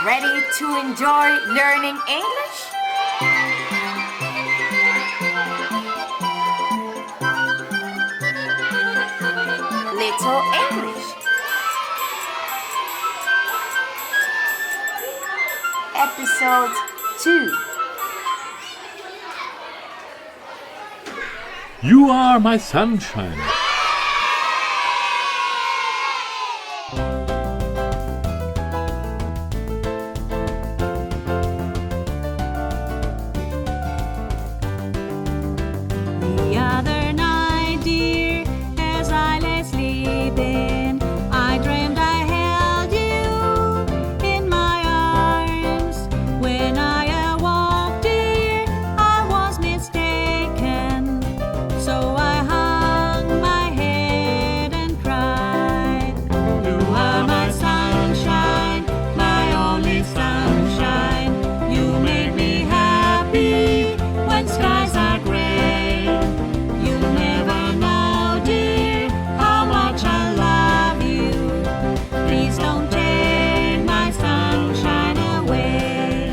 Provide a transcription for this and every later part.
Ready to enjoy learning English? Little English. Episode 2. You are my sunshine. The other night, dear, as I lay sleeping, I dreamed I held you in my arms. When I awoke, dear, I was mistaken. So I hung my head and cried. You are my sunshine, my only sunshine. You make me happy when skies are gray. You never know, dear, how much I love you. Please don't take my sunshine away.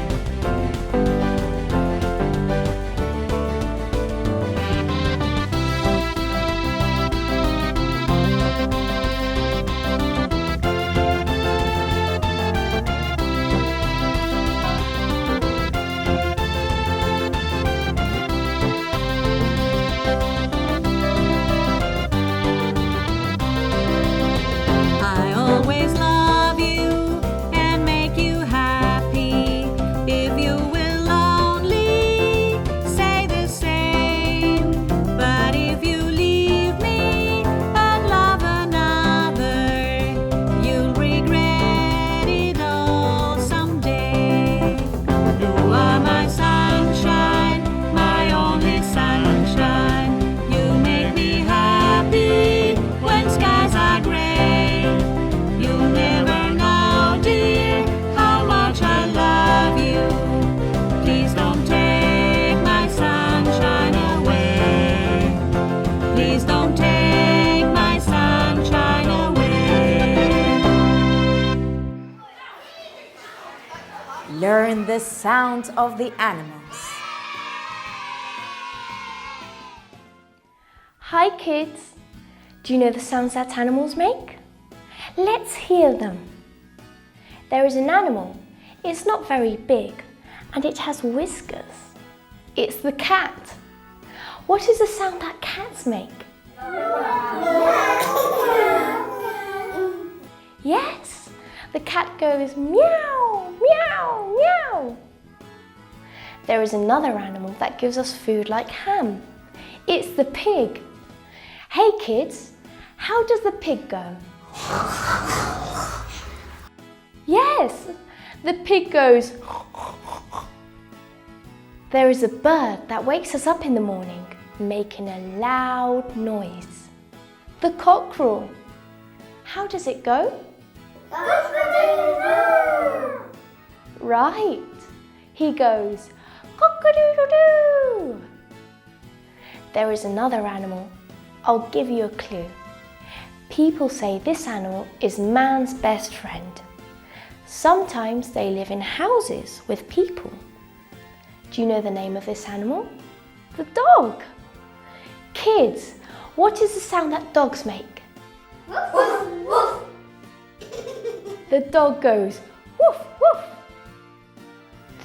I always love you and make you happy. If you will only say the same. But if you leave me and love another, you'll regret it all someday. You are my sunshine, my only sunshine. You make me happy when skies are gray. You'll never know, dear, how much I love you. Please don't take my sunshine away. Please don't take my sunshine away. Learn the sound of the animals. Hi kids! Do you know the sounds that animals make? Let's hear them. There is an animal. It's not very big and it has whiskers. It's the cat. What is the sound that cats make? Yes, the cat goes meow, meow, meow. There is another animal that gives us food like ham. It's the pig. Hey kids, how does the pig go? Yes, the pig goes. There is a bird that wakes us up in the morning, making a loud noise. The cockerel. How does it go? Right, he goes cock-a-doodle-doo. There is another animal. I'll give you a clue. People say this animal is man's best friend. Sometimes they live in houses with people. Do you know the name of this animal? The dog. Kids, what is the sound that dogs make? Woof, woof. The dog goes woof, woof.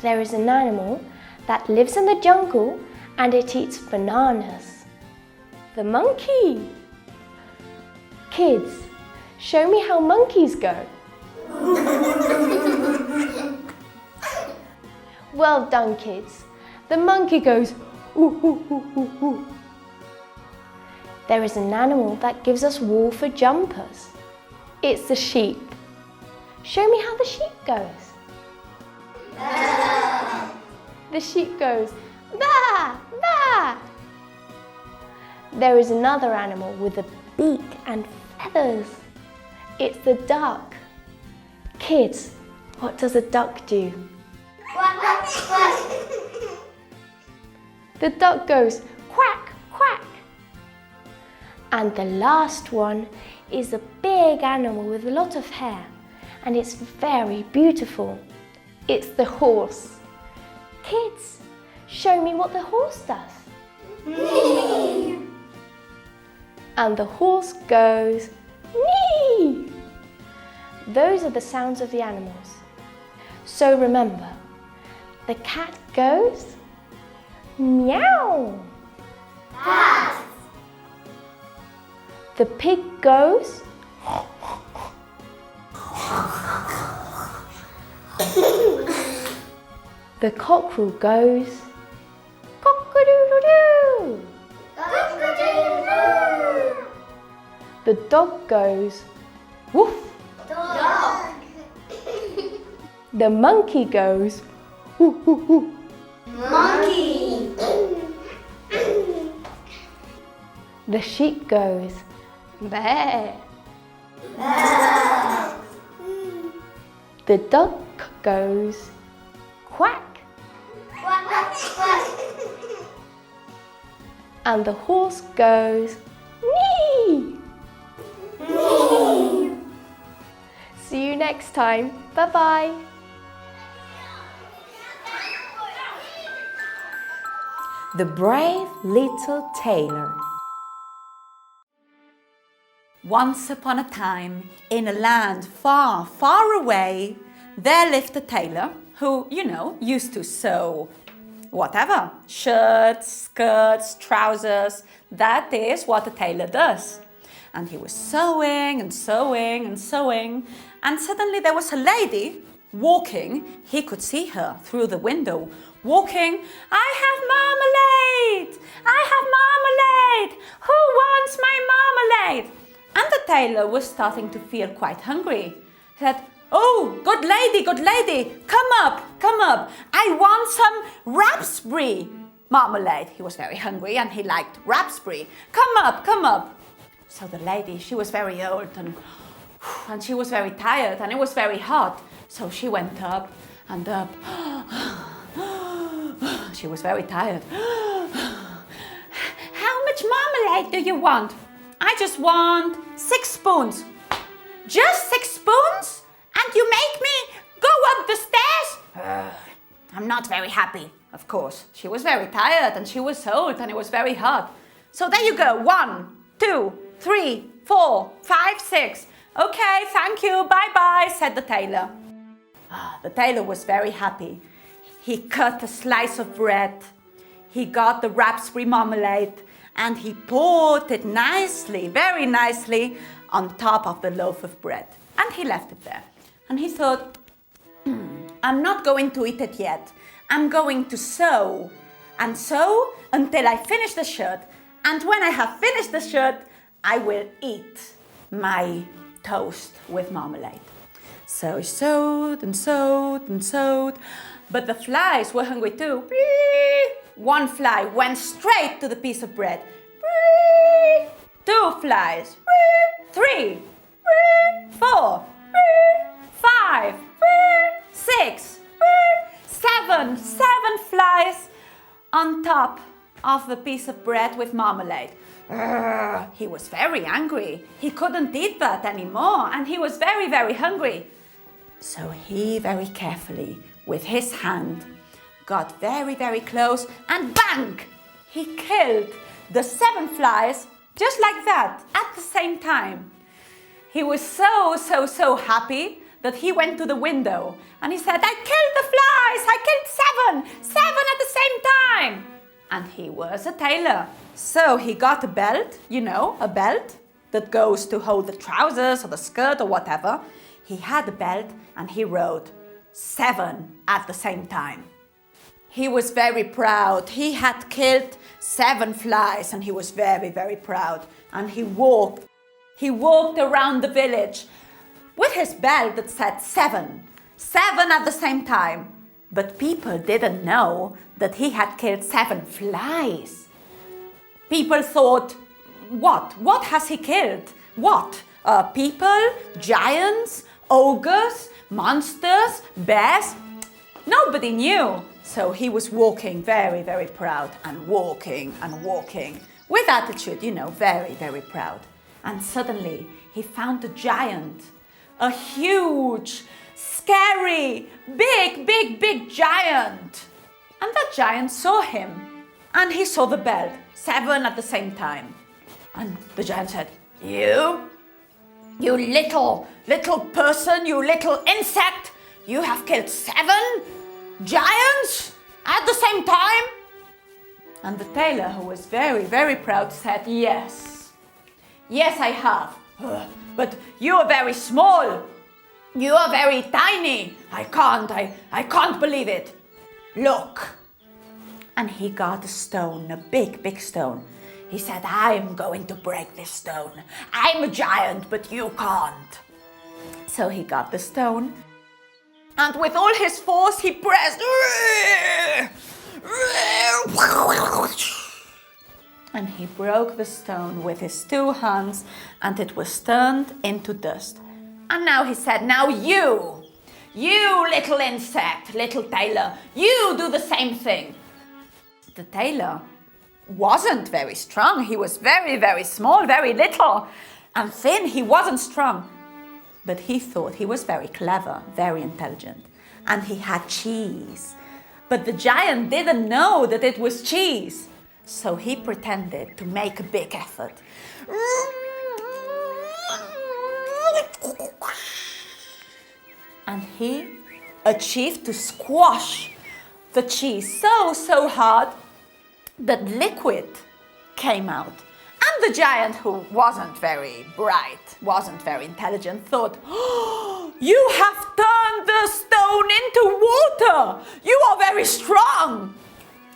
There is an animal that lives in the jungle and it eats bananas. The monkey. Kids, show me how monkeys go. Well done, kids. The monkey goes ooh, ooh, ooh, ooh, ooh. There is an animal that gives us wool for jumpers. It's the sheep. Show me how the sheep goes. The sheep goes ba, ba. There is another animal with a beak and feathers. It's the duck. Kids, what does a duck do? Quack, quack, quack. The duck goes quack, quack. And the last one is a big animal with a lot of hair, and it's very beautiful. It's the horse. Kids, show me what the horse does. And the horse goes, nee! Those are the sounds of the animals. So remember, the cat goes, meow. Cat. The pig goes, the cockerel goes, cock-a-doodle-doo. Cock-a-doodle-doo. The dog goes, woof. Dog. The monkey goes, woo, woo, woo. Monkey. The sheep goes, baa. The duck goes, quack. Quack, quack, quack. And the horse goes, nee. See you next time. Bye-bye. The Brave Little Tailor. Once upon a time, in a land far, far away, there lived a tailor who, used to sew whatever. Shirts, skirts, trousers. That is what a tailor does. And he was sewing and sewing and sewing. And suddenly there was a lady walking. He could see her through the window, walking. I have marmalade! I have marmalade! Who wants my marmalade? And the tailor was starting to feel quite hungry. He said, oh, good lady, come up. I want some raspberry marmalade. He was very hungry and he liked raspberry. Come up. So the lady, she was very old and she was very tired and it was very hot. So she went up and up. She was very tired. How much marmalade do you want? I just want 6 spoons. Just 6 spoons? And you make me go up the stairs? I'm not very happy, of course. She was very tired and she was old and it was very hot. So there you go. 1, 2, 3, 4, 5, 6. Okay, thank you. Bye-bye, said the tailor. The tailor was very happy. He cut a slice of bread. He got the raspberry marmalade and he poured it nicely, very nicely, on top of the loaf of bread. And he left it there. And he thought, I'm not going to eat it yet. I'm going to sew and sew until I finish the shirt. And when I have finished the shirt, I will eat my toast with marmalade. So he sewed and sewed and sewed, but the flies were hungry too. One fly went straight to the piece of bread. 2 flies. 3, 4, 5, 6, 7 flies on top of the piece of bread with marmalade. He was very angry. He couldn't eat that anymore and he was very, very hungry. So he very carefully, with his hand, got very, very close and bang! He killed the 7 flies just like that at the same time. He was so happy that he went to the window and he said, I killed the flies! I killed 7 at the same time! And he was a tailor. So he got a belt, a belt that goes to hold the trousers or the skirt or whatever. He had a belt and he wrote 7 at the same time. He was very proud. He had killed 7 flies and he was very, very proud. And he walked around the village with his belt that said 7 at the same time. But people didn't know that he had killed 7 flies. People thought, what? What has he killed? What? People? Giants? Ogres? Monsters? Bears? Nobody knew. So he was walking very, very proud and walking with attitude, very, very proud. And suddenly he found a giant a huge, scary, big giant. And that giant saw him, and he saw the bell, 7 at the same time. And the giant said, You little person, you little insect, you have killed 7 giants at the same time? And the tailor, who was very proud, said, Yes, I have. But you are very small. You are very tiny. I can't believe it. Look. And he got a stone, a big stone. He said, I'm going to break this stone. I'm a giant, but you can't. So he got the stone, and with all his force, he pressed. And he broke the stone with his 2 hands, and it was turned into dust. And now he said, Now you little insect, little tailor, you do the same thing. The tailor wasn't very strong. He was very small, very little and thin. He wasn't strong. But he thought he was very clever, very intelligent. And he had cheese. But the giant didn't know that it was cheese. So he pretended to make a big effort. And he achieved to squash the cheese so hard that liquid came out. And the giant, who wasn't very bright, wasn't very intelligent, thought, You have turned the stone into water! You are very strong!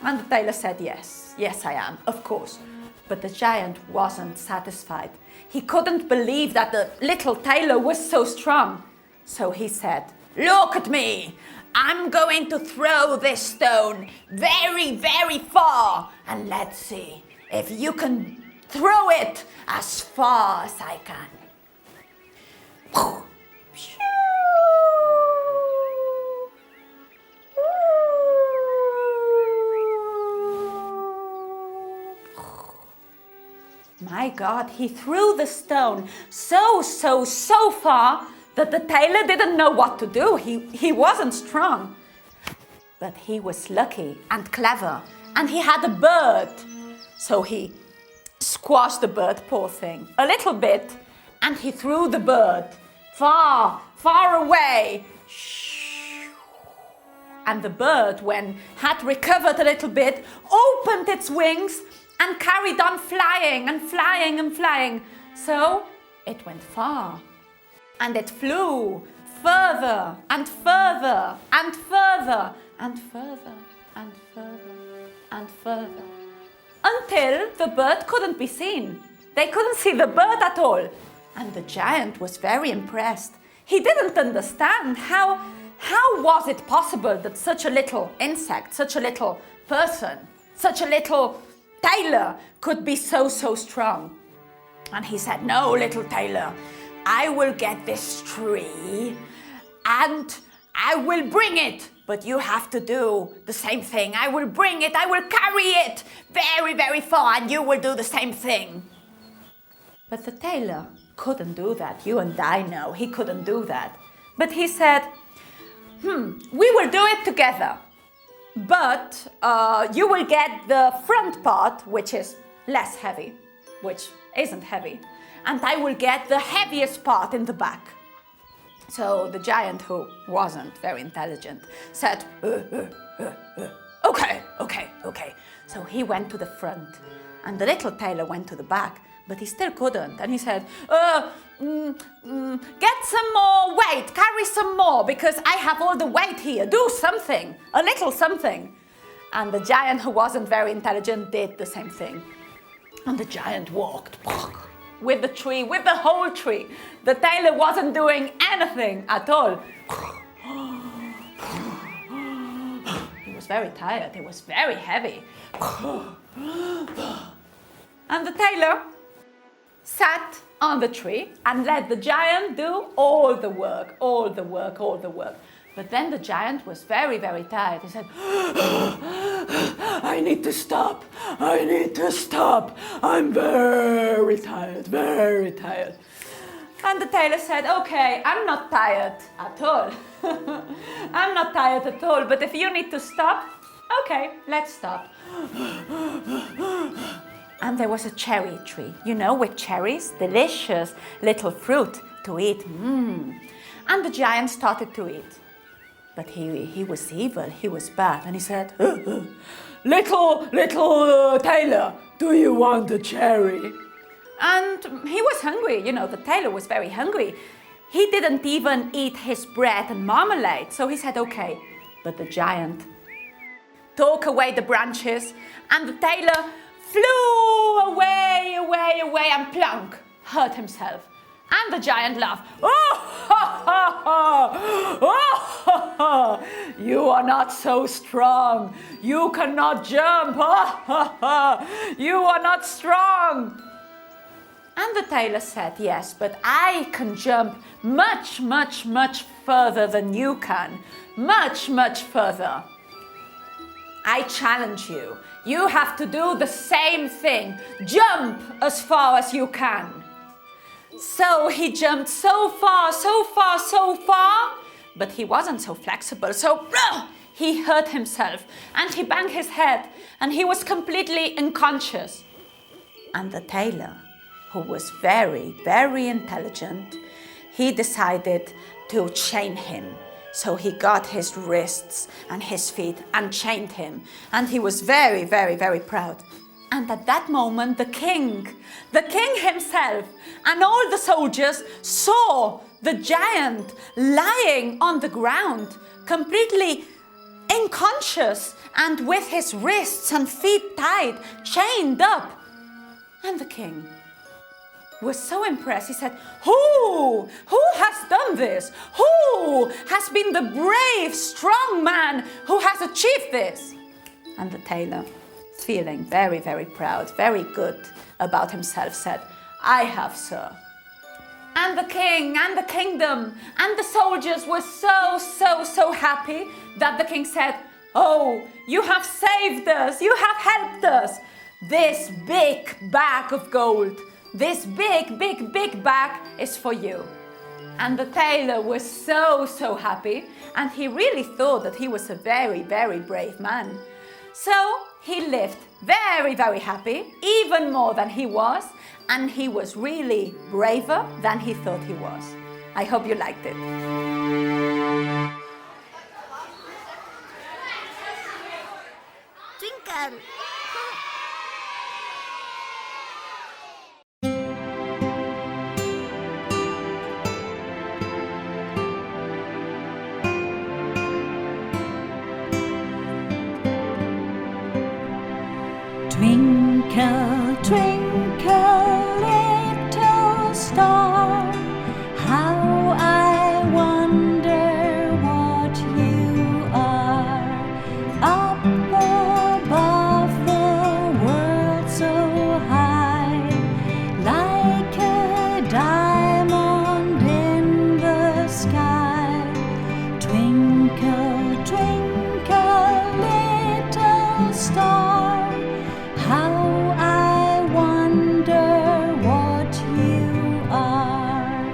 And the tailor said, Yes, I am, of course. But the giant wasn't satisfied. He couldn't believe that the little tailor was so strong. So he said, Look at me! I'm going to throw this stone very far, and let's see if you can throw it as far as I can. My God, he threw the stone so far that the tailor didn't know what to do. He wasn't strong. But he was lucky and clever, and he had a bird. So he squashed the bird, poor thing, a little bit, and he threw the bird far away. And the bird, when had recovered a little bit, opened its wings and carried on flying and flying. So it went far. And it flew further and further and further and further and further and further, until the bird couldn't be seen. They couldn't see the bird at all. And the giant was very impressed. He didn't understand how was it possible that such a little insect, such a little person, such a little tailor could be so strong. And he said, No, little tailor, I will get this tree and I will bring it, but you have to do the same thing. I will bring it, I will carry it very far, and you will do the same thing. But the tailor couldn't do that. You and I know he couldn't do that. But he said, we will do it together. But you will get the front part, which is less heavy, which isn't heavy. And I will get the heaviest part in the back. So the giant, who wasn't very intelligent, said, Okay. So he went to the front, and the little tailor went to the back, but he still couldn't. And he said, get some more weight, carry some more, because I have all the weight here. Do something, a little something. And the giant, who wasn't very intelligent, did the same thing. And the giant walked with the tree, with the whole tree. The tailor wasn't doing anything at all. He was very tired. It was very heavy. And the tailor sat on the tree and let the giant do all the work. But then the giant was very, very tired. He said, I need to stop. I'm very tired. And the tailor said, okay, I'm not tired at all. I'm not tired at all, but if you need to stop, okay, let's stop. And there was a cherry tree, you know, with cherries, delicious little fruit to eat. And the giant started to eat. But he was evil, he was bad, and he said, little tailor, do you want a cherry? And he was hungry, you know, the tailor was very hungry. He didn't even eat his bread and marmalade, so he said, okay. But the giant took away the branches, and the tailor flew away, and plunk, hurt himself. And the giant laughed. Oh, ha, ha, ha. Oh, ha, ha. You are not so strong. You cannot jump. Oh, ha, ha. You are not strong. And the tailor said, yes, but I can jump much, much, much further than you can. Much, much further. I challenge you. You have to do the same thing. Jump as far as you can. So he jumped so far, but he wasn't so flexible. So he hurt himself and he banged his head and he was completely unconscious. And the tailor, who was very, very intelligent, he decided to chain him. So he got his wrists and his feet and chained him. And he was very, very, very proud. And at that moment, the king himself and all the soldiers saw the giant lying on the ground, completely unconscious and with his wrists and feet tied, chained up. And the king was so impressed. He said, who has done this? Who has been the brave, strong man who has achieved this? And the tailor, feeling very, very proud, very good about himself, said, I have, sir. And the king and the kingdom and the soldiers were so happy that the king said, oh, you have saved us, you have helped us. This big bag of gold, this big bag is for you. And the tailor was so happy, and he really thought that he was a very, very brave man. So he lived very, very happy, even more than he was, and he was really braver than he thought he was. I hope you liked it. Twinkle. Twinkle, twinkle, little star, how I wonder what you are. Up above the world so high, like a diamond in the sky. Twinkle, twinkle, little star, how I wonder what you are.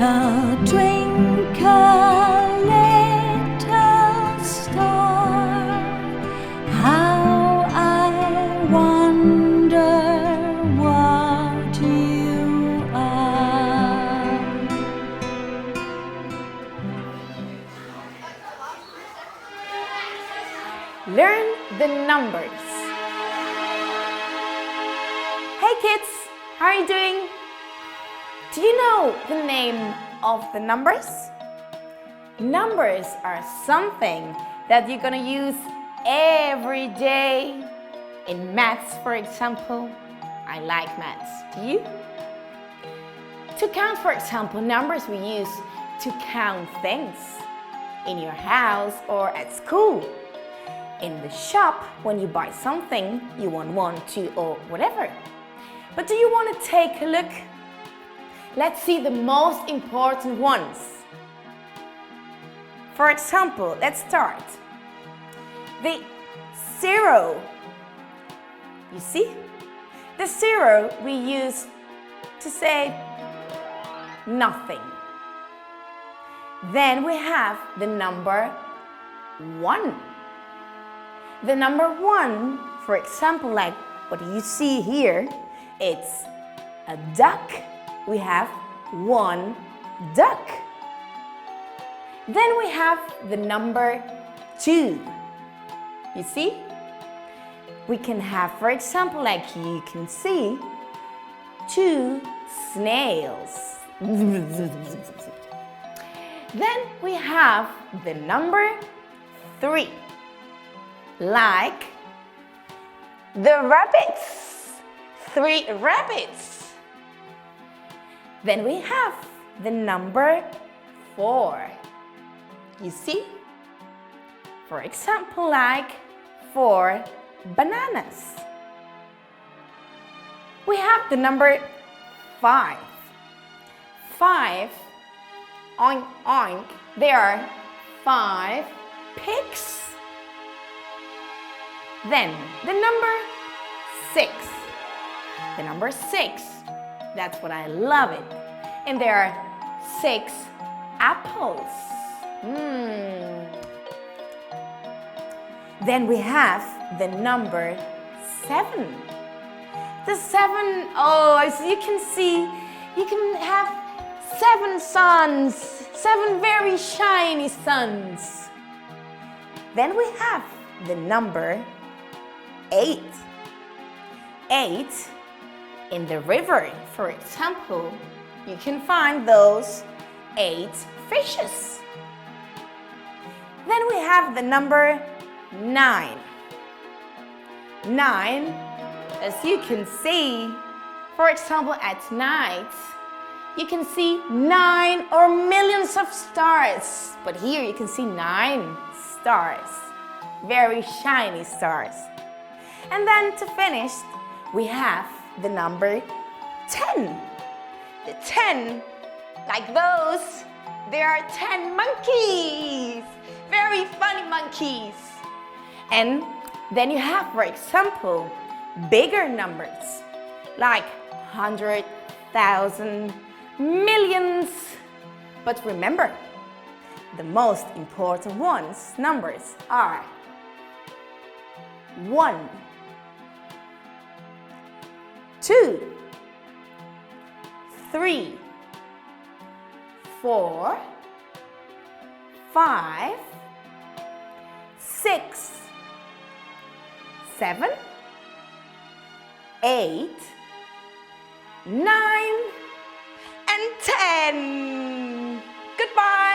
Twinkle, twinkle, little star, how I wonder what you are. Learn the numbers. Hey kids, how are you doing? Do you know the name of the numbers? Numbers are something that you're gonna use every day. In maths, for example. I like maths. Do you? To count, for example, numbers we use to count things in your house or at school. In the shop, when you buy something, you want 1, 2, or whatever. But do you want to take a look? Let's see the most important ones. For example, let's start. The 0. You see? The 0 we use to say nothing. Then we have the number 1. The number 1, for example, like what you see here, it's a duck. We have 1 duck. Then we have the number 2. You see? We can have, for example, like you can see, 2 snails. Then we have the number 3. Like the rabbits. 3 rabbits. Then we have the number 4. You see? For example, like 4 bananas. We have the number 5. 5, oink oink, there are 5 pigs. Then the number 6. The number 6, that's what I love it. And there are 6 apples. Then we have the number 7. The 7, as you can see, you can have 7 suns, 7 very shiny suns. Then we have the number 8. 8 in the river, for example, you can find those 8 fishes. Then we have the number 9. 9, as you can see, for example, at night, you can see 9 or millions of stars. But here you can see 9 stars, very shiny stars. And then to finish, we have the number 10. The 10, like those, there are 10 monkeys, very funny monkeys. And then you have, for example, bigger numbers, like 100,000, millions. But remember, the most important numbers are 1, 2, 3, 4, 5, 6, 7, 8, 9, and 10. Goodbye.